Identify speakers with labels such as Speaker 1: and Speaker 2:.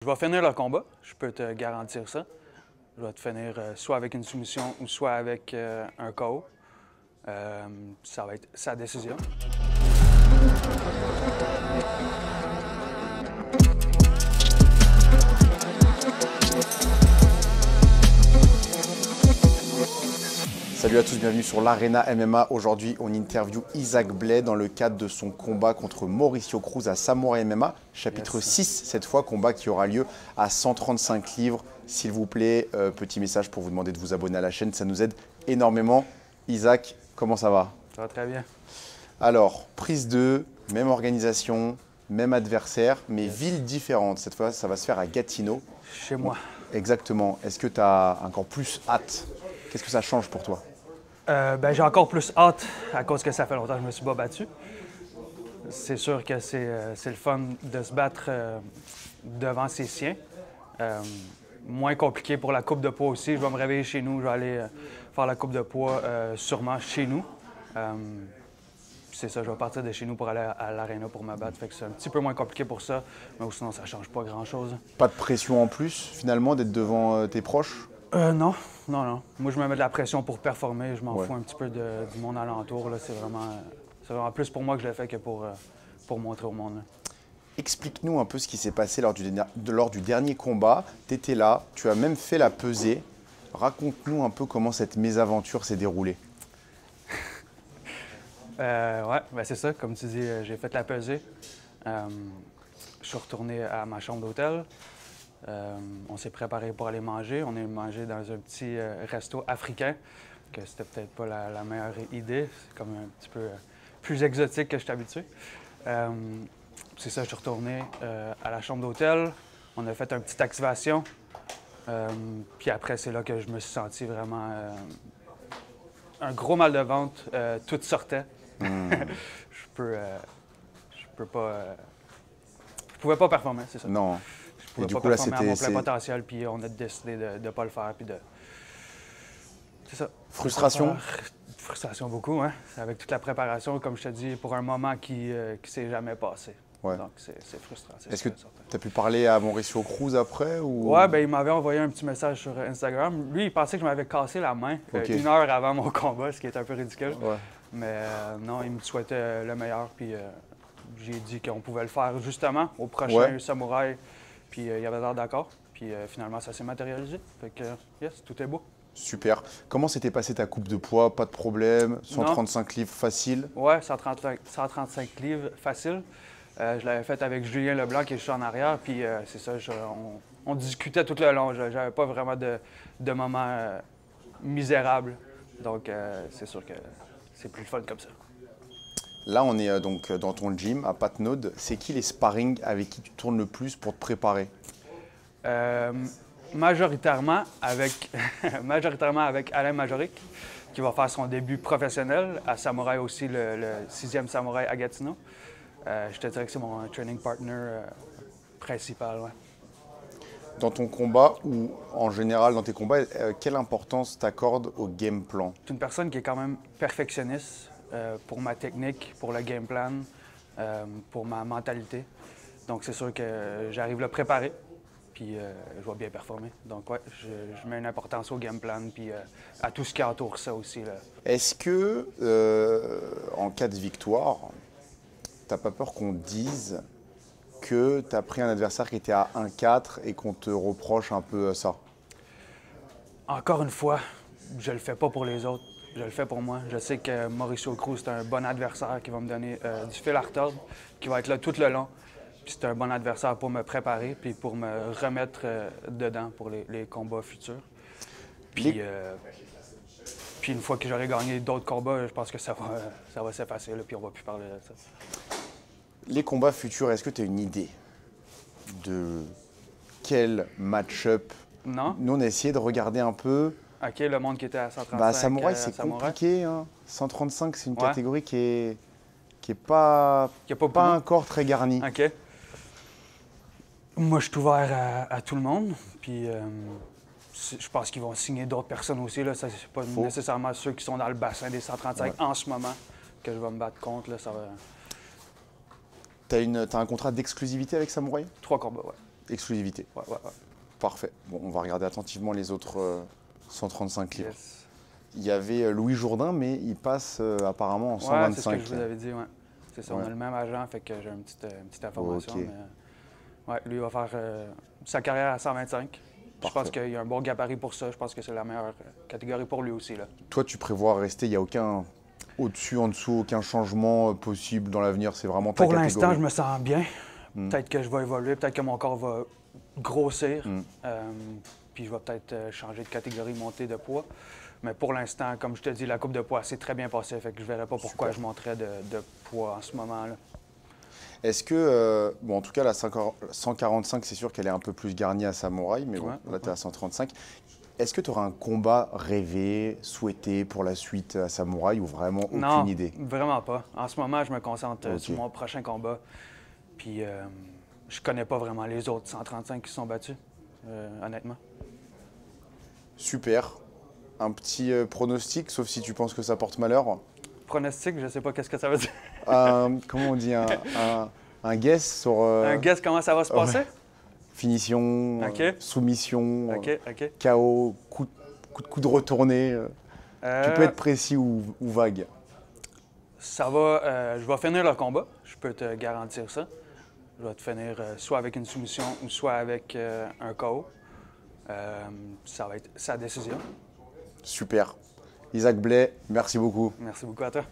Speaker 1: Je vais finir le combat, je peux te garantir ça. Je vais te finir soit avec une soumission ou soit avec un KO. Ça va être sa décision.
Speaker 2: Salut à tous, bienvenue sur l'Arena MMA. Aujourd'hui, on interview Isaac Blais dans le cadre de son combat contre Mauricio Cruz à Samouraï MMA. Chapitre 6, cette fois, combat qui aura lieu à 135 livres. S'il vous plaît, petit message pour vous demander de vous abonner à la chaîne, ça nous aide énormément. Isaac, comment ça va?
Speaker 1: Ça va très bien.
Speaker 2: Alors, prise 2, même organisation, même adversaire, mais ville différente. Cette fois, ça va se faire à Gatineau.
Speaker 1: Chez moi.
Speaker 2: Exactement. Est-ce que tu as encore plus hâte? Qu'est-ce que ça change pour toi?
Speaker 1: J'ai encore plus hâte à cause que ça fait longtemps que je me suis pas battu. C'est sûr que c'est le fun de se battre devant ses siens. Moins compliqué pour la coupe de poids aussi. Je vais me réveiller chez nous, je vais aller faire la coupe de poids sûrement chez nous. C'est ça, je vais partir de chez nous pour aller à l'Arena pour me battre. Fait que c'est un petit peu moins compliqué pour ça, mais sinon ça change pas grand-chose.
Speaker 2: Pas de pression en plus, finalement, d'être devant tes proches?
Speaker 1: Non. Moi, je me mets de la pression pour performer. Je m'en fous un petit peu du monde alentour. C'est vraiment plus pour moi que je le fais que pour montrer au monde. Là.
Speaker 2: Explique-nous un peu ce qui s'est passé lors du dernier combat. Tu étais là, tu as même fait la pesée. Raconte-nous un peu comment cette mésaventure s'est déroulée.
Speaker 1: C'est ça. Comme tu dis, j'ai fait la pesée. Je suis retourné à ma chambre d'hôtel. On s'est préparé pour aller manger. On est mangé dans un petit resto africain, que c'était peut-être pas la meilleure idée. C'est comme un petit peu plus exotique que je suis habitué. C'est ça, je suis retourné à la chambre d'hôtel. On a fait une petite activation. Puis après, c'est là que je me suis senti vraiment un gros mal de ventre. Tout sortait. Je pouvais pas performer, c'est ça.
Speaker 2: Non.
Speaker 1: Je pouvais pas performer à mon plein potentiel, puis on a décidé de ne pas le faire, puis de... C'est ça.
Speaker 2: Frustration?
Speaker 1: Frustration beaucoup, hein. Avec toute la préparation, comme je te dis, pour un moment qui s'est jamais passé.
Speaker 2: Ouais.
Speaker 1: Donc, c'est frustrant.
Speaker 2: Est-ce que tu as pu parler à Mauricio Cruz après? Ou...
Speaker 1: Ouais, il m'avait envoyé un petit message sur Instagram. Lui, il pensait que je m'avais cassé la main 1 heure avant mon combat, ce qui est un peu ridicule.
Speaker 2: Ouais.
Speaker 1: Mais non, il me souhaitait le meilleur, puis j'ai dit qu'on pouvait le faire justement au prochain Samouraï. Puis il avait l'air d'accord. Puis finalement, ça s'est matérialisé. Fait que, yes, tout est beau.
Speaker 2: Super. Comment s'était passée ta coupe de poids? Pas de problème? 135 livres facile?
Speaker 1: Ouais, 135 livres facile. Je l'avais fait avec Julien Leblanc qui est juste en arrière. Puis c'est ça, on discutait tout le long. J'avais pas vraiment de moment misérable. Donc c'est sûr que c'est plus le fun comme ça.
Speaker 2: Là, on est donc dans ton gym à Patnaud. C'est qui les sparring avec qui tu tournes le plus pour te préparer?
Speaker 1: Majoritairement avec Alain Majoric, qui va faire son début professionnel à Samouraï aussi, le 6e Samouraï à Gatineau. Je te dirais que c'est mon training partner principal. Ouais.
Speaker 2: Dans ton combat ou en général dans tes combats, quelle importance t'accordes au game plan?
Speaker 1: C'est une personne qui est quand même perfectionniste pour ma technique, pour le game plan, pour ma mentalité. Donc c'est sûr que j'arrive là préparé, puis je vais bien performer. Donc ouais, je mets une importance au game plan, puis à tout ce qui entoure ça aussi.
Speaker 2: Est-ce que, en cas de victoire, t'as pas peur qu'on dise que tu as pris un adversaire qui était à 1-4 et qu'on te reproche un peu ça?
Speaker 1: Encore une fois, je le fais pas pour les autres. Je le fais pour moi. Je sais que Mauricio Cruz, c'est un bon adversaire qui va me donner du fil à retordre, qui va être là tout le long. Puis c'est un bon adversaire pour me préparer puis pour me remettre dedans pour les combats futurs. Puis une fois que j'aurai gagné d'autres combats, je pense que ça va s'effacer, puis on va plus parler de ça.
Speaker 2: Les combats futurs, est-ce que tu as une idée de quel match-up?
Speaker 1: Non.
Speaker 2: Nous, on a essayé de regarder un peu.
Speaker 1: OK, le monde qui était à 135.
Speaker 2: Samouraï, c'est compliqué. Hein. 135, c'est une catégorie qui est pas encore très garnie.
Speaker 1: OK. Moi, je suis ouvert à tout le monde. Puis je pense qu'ils vont signer d'autres personnes aussi. Là. Ça, c'est pas nécessairement ceux qui sont dans le bassin des 135 en ce moment que je vais me battre contre. Là, ça va...
Speaker 2: T'as un contrat d'exclusivité avec Samouraï?
Speaker 1: 3 combats, ouais.
Speaker 2: Exclusivité.
Speaker 1: Ouais, ouais, ouais.
Speaker 2: Parfait. Bon, on va regarder attentivement les autres 135 livres.
Speaker 1: Yes.
Speaker 2: Il y avait Louis Jourdain, mais il passe apparemment en
Speaker 1: Ouais,
Speaker 2: 125.
Speaker 1: c'est ce que je vous avais dit, ouais. C'est ça,
Speaker 2: Ouais.
Speaker 1: on a le même agent, fait que j'ai une petite information.
Speaker 2: Ok.
Speaker 1: Mais, ouais, lui il va faire sa carrière à 125. Je
Speaker 2: Parfait.
Speaker 1: pense qu'il y a un bon gabarit pour ça. Je pense que c'est la meilleure catégorie pour lui aussi, là.
Speaker 2: Toi, tu prévois rester, il n'y a aucun au-dessus, en dessous, aucun changement possible dans l'avenir, c'est vraiment ta
Speaker 1: Pour
Speaker 2: catégorie.
Speaker 1: l'instant, je me sens bien. Peut-être que je vais évoluer, peut-être que mon corps va grossir. Puis je vais peut-être changer de catégorie, monter de poids. Mais pour l'instant, comme je te dis, la coupe de poids s'est très bien passée. Fait que je ne verrais pas pourquoi je monterais de poids en ce moment-là.
Speaker 2: Est-ce que, bon, en tout cas, la 145, c'est sûr qu'elle est un peu plus garnie à Samouraï, mais bon,
Speaker 1: Ouais,
Speaker 2: là, tu es à 135. Est-ce que tu auras un combat rêvé, souhaité pour la suite à Samouraï ou vraiment aucune idée?
Speaker 1: Non, vraiment pas. En ce moment, je me concentre
Speaker 2: Ok.
Speaker 1: sur mon prochain combat. Puis je connais pas vraiment les autres 135 qui sont battus, honnêtement.
Speaker 2: Super. Un petit pronostic, sauf si tu penses que ça porte malheur.
Speaker 1: Pronostic, je sais pas qu'est-ce que ça veut dire.
Speaker 2: Comment on dit? Un guess sur
Speaker 1: Un guess comment ça va se passer?
Speaker 2: finition,
Speaker 1: Ok.
Speaker 2: soumission,
Speaker 1: OK.
Speaker 2: KO, coup de retourné. Tu peux être précis ou vague.
Speaker 1: Ça va, je vais finir le combat, je peux te garantir ça. Je vais te finir soit avec une soumission ou soit avec un KO. Ça va être sa décision.
Speaker 2: Super. Isaac Blais, merci beaucoup.
Speaker 1: Merci beaucoup à toi.